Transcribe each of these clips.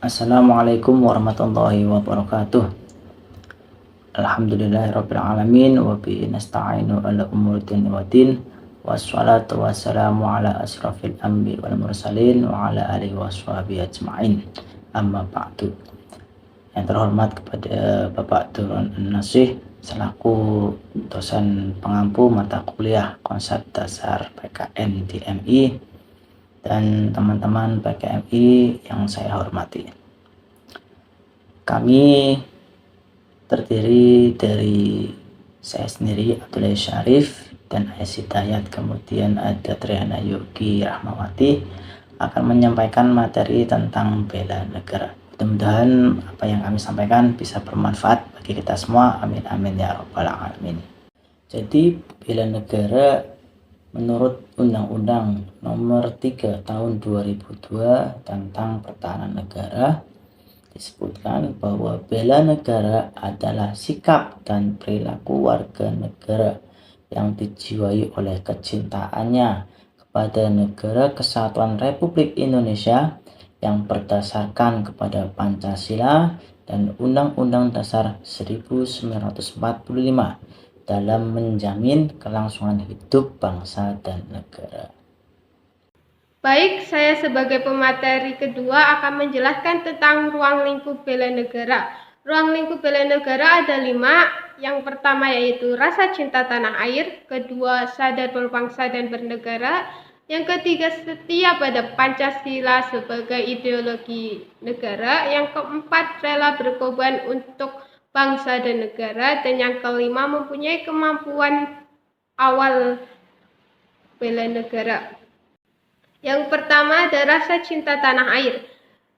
Assalamualaikum warahmatullahi wabarakatuh. Alhamdulillahirabbil alamin wa bihi nasta'inu ala umuri dunya waddin. Wassalatu wassalamu ala asrofil anbi wal mursalin wa ala alihi washabihi ajma'in. Amma ba'du. Yang terhormat kepada Bapak Turun Nasih selaku dosen pengampu mata kuliah konsep dasar PKN di MI dan teman-teman PKMI yang saya hormati. Kami terdiri dari saya sendiri Abdullah Syarif dan Ayas Hidayat, kemudian ada Triana Yogi Rahmawati akan menyampaikan materi tentang bela negara. Mudah-mudahan apa yang kami sampaikan bisa bermanfaat bagi kita semua. Amin amin ya rabbal alamin. Jadi bela negara menurut Undang-Undang Nomor 3 Tahun 2002 tentang Pertahanan Negara disebutkan bahwa bela negara adalah sikap dan perilaku warga negara yang dijiwai oleh kecintaannya kepada negara kesatuan Republik Indonesia yang berdasarkan kepada Pancasila dan Undang-Undang Dasar 1945 dalam menjamin kelangsungan hidup bangsa dan negara. Baik, saya sebagai pemateri kedua akan menjelaskan tentang ruang lingkup bela negara. Ruang lingkup bela negara ada 5. Yang pertama yaitu rasa cinta tanah air, kedua sadar berbangsa dan bernegara, yang ketiga setia pada Pancasila sebagai ideologi negara, yang keempat rela berkorban untuk bangsa dan negara, dan yang kelima mempunyai kemampuan awal bela negara. Yang pertama ada rasa cinta tanah air.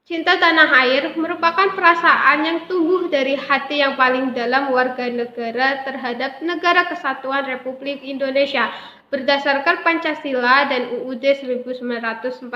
Cinta tanah air merupakan perasaan yang tumbuh dari hati yang paling dalam warga negara terhadap Negara Kesatuan Republik Indonesia berdasarkan Pancasila dan UUD 1945.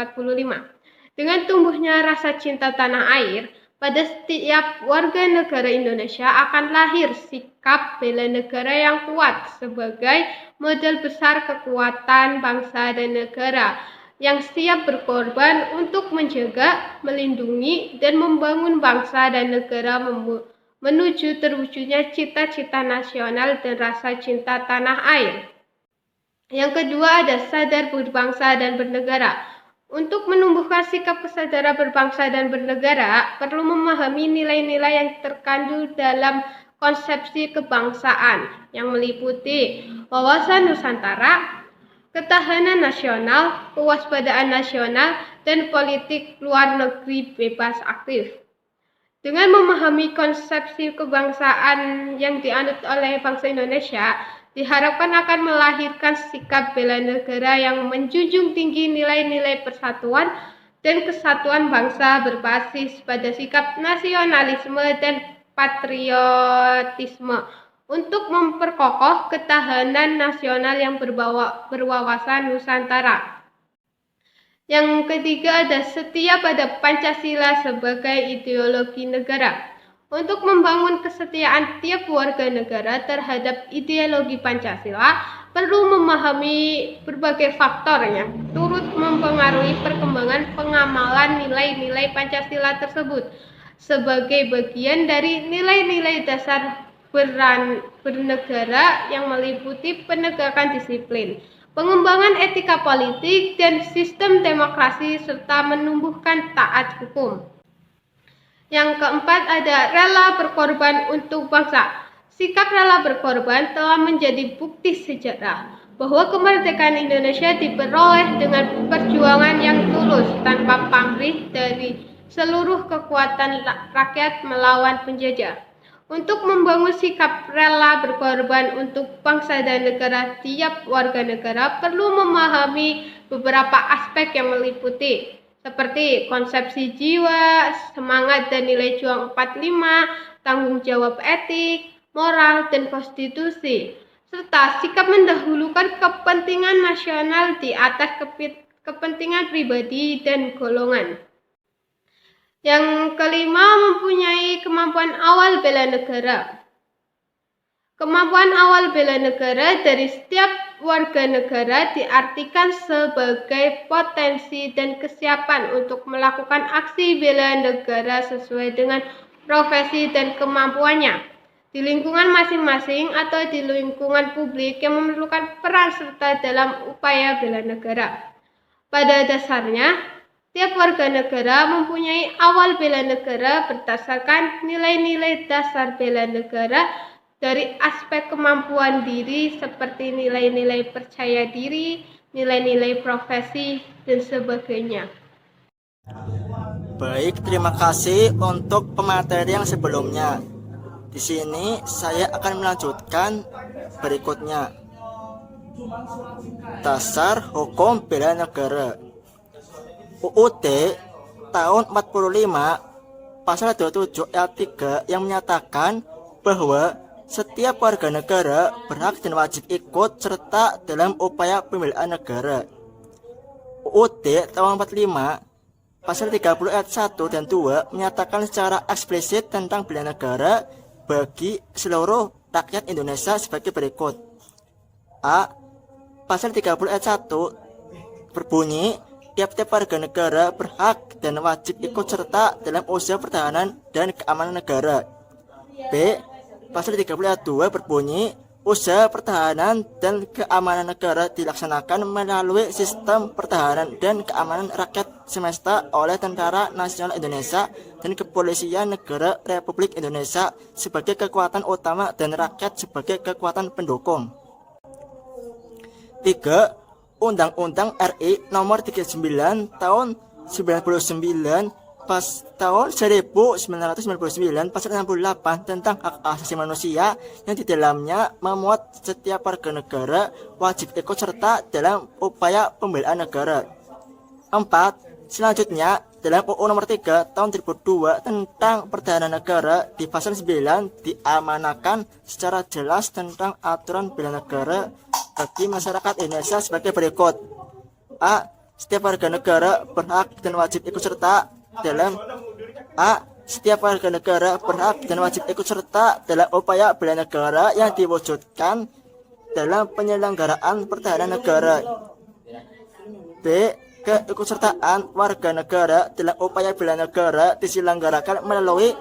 Dengan tumbuhnya rasa cinta tanah air, pada setiap warga negara Indonesia akan lahir sikap bela negara yang kuat sebagai modal besar kekuatan bangsa dan negara yang siap berkorban untuk menjaga, melindungi, dan membangun bangsa dan negara menuju terwujudnya cita-cita nasional dan rasa cinta tanah air. Yang kedua ada sadar berbangsa dan bernegara. Untuk menumbuhkan sikap kesadaran berbangsa dan bernegara, perlu memahami nilai-nilai yang terkandung dalam konsepsi kebangsaan yang meliputi wawasan Nusantara, ketahanan nasional, kewaspadaan nasional, dan politik luar negeri bebas aktif. Dengan memahami konsepsi kebangsaan yang dianut oleh bangsa Indonesia, diharapkan akan melahirkan sikap bela negara yang menjunjung tinggi nilai-nilai persatuan dan kesatuan bangsa berbasis pada sikap nasionalisme dan patriotisme untuk memperkokoh ketahanan nasional yang berwawasan Nusantara. Yang ketiga ada setia pada Pancasila sebagai ideologi negara. Untuk membangun kesetiaan tiap warga negara terhadap ideologi Pancasila, perlu memahami berbagai faktor yang turut mempengaruhi perkembangan pengamalan nilai-nilai Pancasila tersebut sebagai bagian dari nilai-nilai dasar bernegara yang meliputi penegakan disiplin, pengembangan etika politik, dan sistem demokrasi, serta menumbuhkan taat hukum. Yang keempat ada rela berkorban untuk bangsa. Sikap rela berkorban telah menjadi bukti sejarah bahwa kemerdekaan Indonesia diperoleh dengan perjuangan yang tulus tanpa pamrih dari seluruh kekuatan rakyat melawan penjajah. Untuk membangun sikap rela berkorban untuk bangsa dan negara, tiap warga negara perlu memahami beberapa aspek yang meliputi seperti konsepsi jiwa, semangat dan nilai juang 45, tanggung jawab etik, moral, dan konstitusi, serta sikap mendahulukan kepentingan nasional di atas kepentingan pribadi dan golongan. Yang kelima, mempunyai kemampuan awal bela negara. Kemampuan awal bela negara dari setiap warga negara diartikan sebagai potensi dan kesiapan untuk melakukan aksi bela negara sesuai dengan profesi dan kemampuannya di lingkungan masing-masing atau di lingkungan publik yang memerlukan peran serta dalam upaya bela negara. Pada dasarnya, tiap warga negara mempunyai awal bela negara berdasarkan nilai-nilai dasar bela negara dari aspek kemampuan diri seperti nilai-nilai percaya diri, nilai-nilai profesi, dan sebagainya. Baik, terima kasih untuk pemateri yang sebelumnya. Di sini saya akan melanjutkan berikutnya. Dasar Hukum Bela Negara. UUD tahun 45 pasal 27 ayat 3 yang menyatakan bahwa setiap warga negara berhak dan wajib ikut serta dalam upaya pembelaan negara. UUD tahun 45 pasal 30 ayat 1 dan 2 menyatakan secara eksplisit tentang bela negara bagi seluruh rakyat Indonesia sebagai berikut. A. Pasal 30 ayat 1 berbunyi, tiap-tiap warga negara berhak dan wajib ikut serta dalam usaha pertahanan dan keamanan negara. B. Pasal 30 ayat 2 berbunyi, usaha pertahanan dan keamanan negara dilaksanakan melalui sistem pertahanan dan keamanan rakyat semesta oleh Tentara Nasional Indonesia dan Kepolisian Negara Republik Indonesia sebagai kekuatan utama dan rakyat sebagai kekuatan pendukung. 3. Undang-Undang RI Nomor 39 Tahun 99 tahun 1999 pasal 68 tentang hak asasi manusia yang di dalamnya memuat setiap warga negara wajib ikut serta dalam upaya pembelaan negara. 4. Selanjutnya, dalam UU Nomor 3 Tahun 2002 tentang pertahanan negara di pasal 9 diamanakan secara jelas tentang aturan bela negara bagi masyarakat Indonesia sebagai berikut. A. Setiap warga negara berhak dan wajib ikut serta dalam setiap warga negara berhak dan wajib ikut serta dalam upaya bela negara yang diwujudkan dalam penyelenggaraan pertahanan negara. B. Keikutsertaan warga negara dalam upaya bela negara diselenggarakan melalui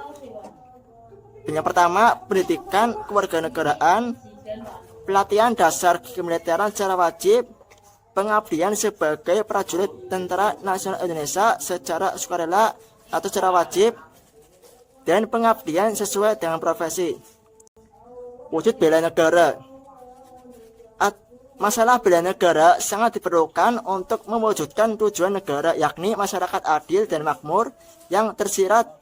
yang pertama, pendidikan kewarganegaraan, pelatihan dasar kemiliteran secara wajib, pengabdian sebagai prajurit Tentara Nasional Indonesia secara sukarela atau secara wajib, dan pengabdian sesuai dengan profesi. Wujud bela negara. Masalah bela negara sangat diperlukan untuk mewujudkan tujuan negara, yakni masyarakat adil dan makmur yang tersirat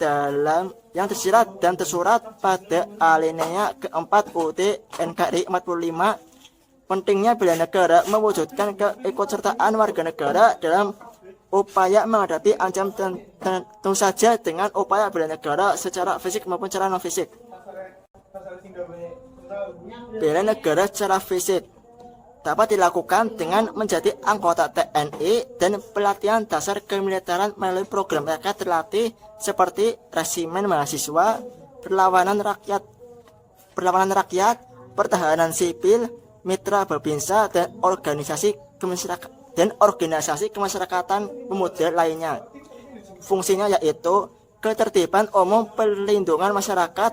dan tersurat pada alinea keempat UUD NKRI 45. Pentingnya bela negara mewujudkan keikutsertaan warga negara dalam upaya menghadapi ancaman tentu saja dengan upaya bela negara secara fisik maupun secara non fisik. Bela negara secara fisik dapat dilakukan dengan menjadi anggota TNI dan pelatihan dasar kemiliteran melalui program rakyat terlatih seperti resimen mahasiswa, perlawanan rakyat, pertahanan sipil, mitra babinsa, dan organisasi kemasyarakatan pemuda lainnya. Fungsinya yaitu ketertiban umum, perlindungan masyarakat,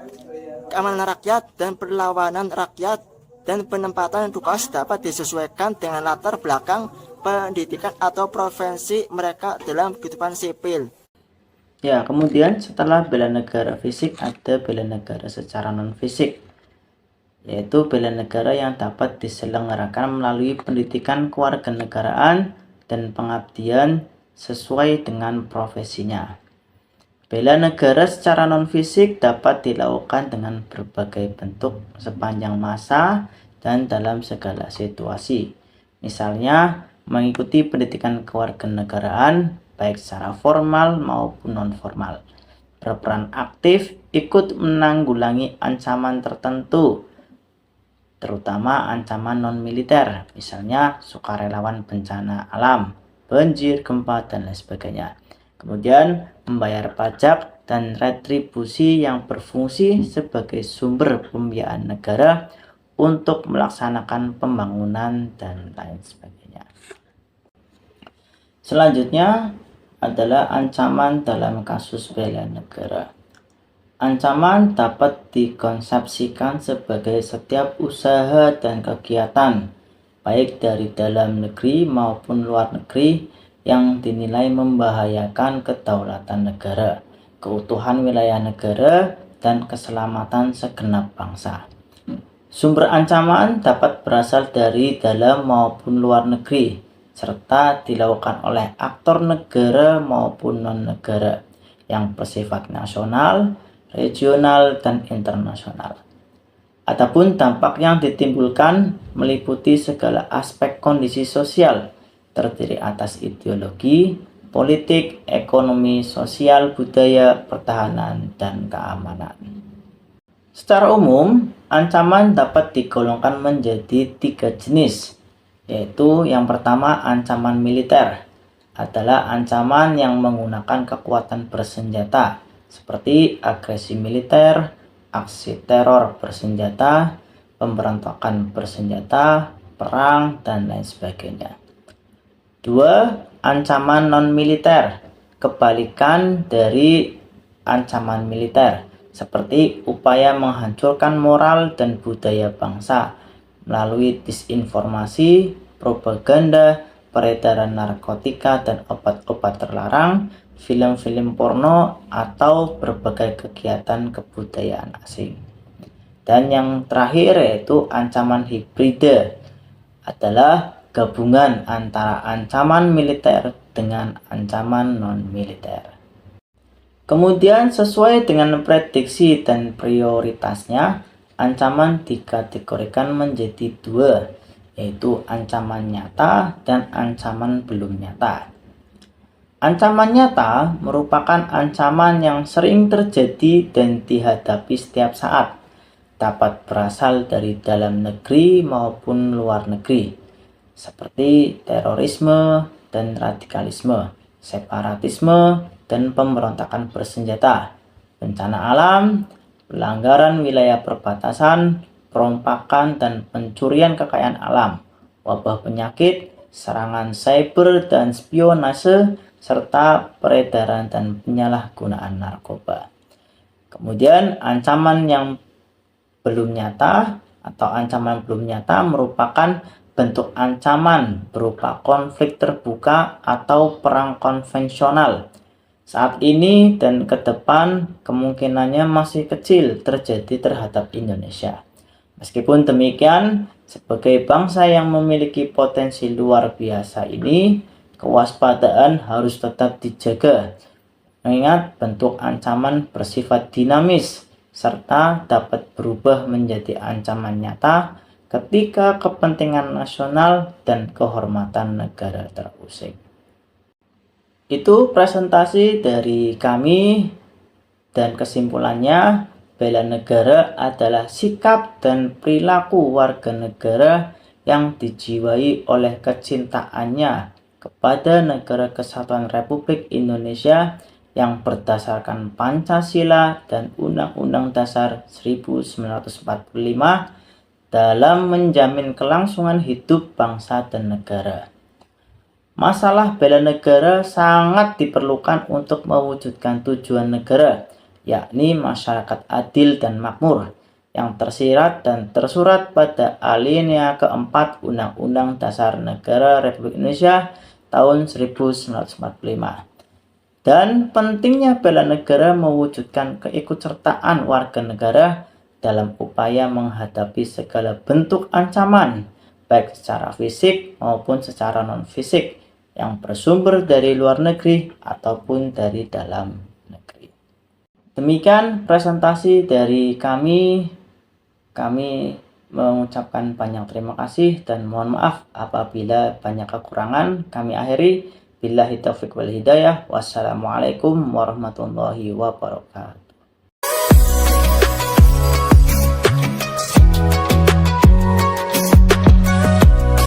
keamanan rakyat, dan perlawanan rakyat, dan penempatan tugas dapat disesuaikan dengan latar belakang pendidikan atau profesi mereka dalam kehidupan sipil. Ya, kemudian setelah bela negara fisik ada bela negara secara non fisik, yaitu bela negara yang dapat diselenggarakan melalui pendidikan kewarganegaraan dan pengabdian sesuai dengan profesinya. Bela negara secara non-fisik dapat dilakukan dengan berbagai bentuk sepanjang masa dan dalam segala situasi. Misalnya, mengikuti pendidikan kewarganegaraan baik secara formal maupun non-formal. Berperan aktif ikut menanggulangi ancaman tertentu, terutama ancaman non-militer, misalnya sukarelawan bencana alam, banjir, gempa, dan lain sebagainya. Kemudian membayar pajak dan retribusi yang berfungsi sebagai sumber pembiayaan negara untuk melaksanakan pembangunan dan lain sebagainya. Selanjutnya adalah ancaman dalam kasus bela negara. Ancaman dapat dikonsepsikan sebagai setiap usaha dan kegiatan, baik dari dalam negeri maupun luar negeri, yang dinilai membahayakan kedaulatan negara, keutuhan wilayah negara, dan keselamatan segenap bangsa. Sumber ancaman dapat berasal dari dalam maupun luar negeri, serta dilakukan oleh aktor negara maupun non-negara yang bersifat nasional, regional, dan internasional. Adapun dampak yang ditimbulkan meliputi segala aspek kondisi sosial, terdiri atas ideologi, politik, ekonomi, sosial, budaya, pertahanan, dan keamanan. Secara umum, ancaman dapat digolongkan menjadi 3 jenis, yaitu yang pertama ancaman militer, adalah ancaman yang menggunakan kekuatan bersenjata, seperti agresi militer, aksi teror bersenjata, pemberontakan bersenjata, perang, dan lain sebagainya. 2. Ancaman non-militer, kebalikan dari ancaman militer, seperti upaya menghancurkan moral dan budaya bangsa melalui disinformasi, propaganda, peredaran narkotika dan obat-obat terlarang, film-film porno, atau berbagai kegiatan kebudayaan asing. Dan yang terakhir yaitu ancaman hibrida, adalah gabungan antara ancaman militer dengan ancaman non-militer. Kemudian sesuai dengan prediksi dan prioritasnya, ancaman dikategorikan menjadi 2, yaitu ancaman nyata dan ancaman belum nyata. Ancaman nyata merupakan ancaman yang sering terjadi dan dihadapi setiap saat, dapat berasal dari dalam negeri maupun luar negeri, seperti terorisme dan radikalisme, separatisme, dan pemberontakan bersenjata, bencana alam, pelanggaran wilayah perbatasan, perompakan dan pencurian kekayaan alam, wabah penyakit, serangan cyber dan spionase, serta peredaran dan penyalahgunaan narkoba. Kemudian ancaman yang belum nyata atau ancaman belum nyata merupakan bentuk ancaman berupa konflik terbuka atau perang konvensional. Saat ini dan ke depan kemungkinannya masih kecil terjadi terhadap Indonesia. Meskipun demikian, sebagai bangsa yang memiliki potensi luar biasa ini, kewaspadaan harus tetap dijaga. Mengingat bentuk ancaman bersifat dinamis, serta dapat berubah menjadi ancaman nyata ketika kepentingan nasional dan kehormatan negara terusik. Itu presentasi dari kami, dan kesimpulannya, bela negara adalah sikap dan perilaku warga negara yang dijiwai oleh kecintaannya kepada Negara Kesatuan Republik Indonesia yang berdasarkan Pancasila dan Undang-Undang Dasar 1945 dalam menjamin kelangsungan hidup bangsa dan negara. Masalah bela negara sangat diperlukan untuk mewujudkan tujuan negara, yakni masyarakat adil dan makmur, yang tersirat dan tersurat pada alinea keempat Undang-Undang Dasar Negara Republik Indonesia tahun 1945. Dan pentingnya bela negara mewujudkan keikutsertaan warga negara dalam upaya menghadapi segala bentuk ancaman, baik secara fisik maupun secara non-fisik, yang bersumber dari luar negeri ataupun dari dalam negeri. Demikian presentasi dari kami. Kami mengucapkan banyak terima kasih dan mohon maaf apabila banyak kekurangan. Kami akhiri. Billahi taufiq wal hidayah. Wassalamualaikum warahmatullahi wabarakatuh.